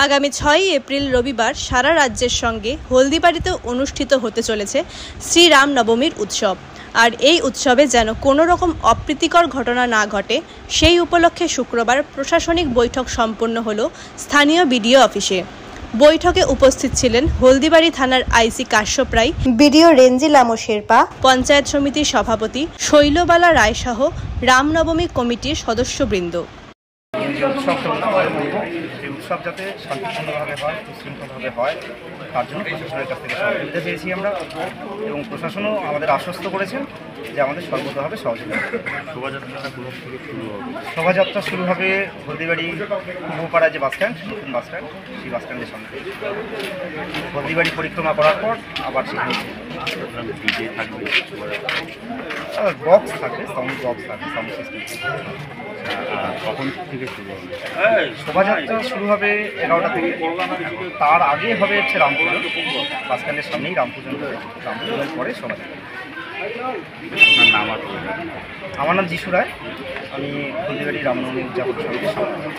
আগামী 6ই এপ্রিল রবিবার সারা রাজ্যের সঙ্গে হলদিবাড়িতে অনুষ্ঠিত হতে চলেছে শ্রীরাম নবমীর উৎসব। আর এই উৎসবে যেন কোনো রকম অপ্রীতিকর ঘটনা না ঘটে সেই উপলক্ষে শুক্রবার প্রশাসনিক বৈঠক সম্পন্ন হলো স্থানীয় বিডিও অফিসে। বৈঠকে উপস্থিত ছিলেন হলদিবাড়ি থানার আইসি কাশ্যপ রায়, বিডিও রেঞ্জিলামো শেরপা, পঞ্চায়েত সমিতির সভাপতি শৈলবালা রায় সহ রামনবমী কমিটির সদস্যবৃন্দ। এই উৎসব যাতে শান্তিপূর্ণভাবে হয়, সুশৃঙ্খলভাবে হয়, তার জন্য প্রশাসনের কাছ থেকে সহযোগিতা পেয়েছি আমরা, এবং প্রশাসনও আমাদের আশ্বস্ত করেছেন যে আমাদের সর্বতভাবে সহযোগিতা। শোভাযাত্রা শুরু হবে হলদিবাড়ি পূর্বপাড়া যে বাসস্ট্যান্ড, নতুন বাসস্ট্যান্ড, সেই বাসস্ট্যান্ডের সামনে হলদিবাড়ি পরিক্রমা করার পর আবার সেখানে বক্স থাকবে, সাউন্ড বক্স থাকবে, সাউন্ড সিস্টেম। কখন থেকে শুরু হবে? শোভাযাত্রা শুরু হবে 11টা থেকে। তার আগে হবে হচ্ছে রামপুজন, বাসস্ট্যান্ডের সামনেই রামপুজন হবে। রামপুজনের পরে শোভাযাত্রা। আপনার নাম? আমার নাম যিশু রায়, আমি হলদিবাড়ি রামনবমী উদযাপন সমিতির সভাপতি।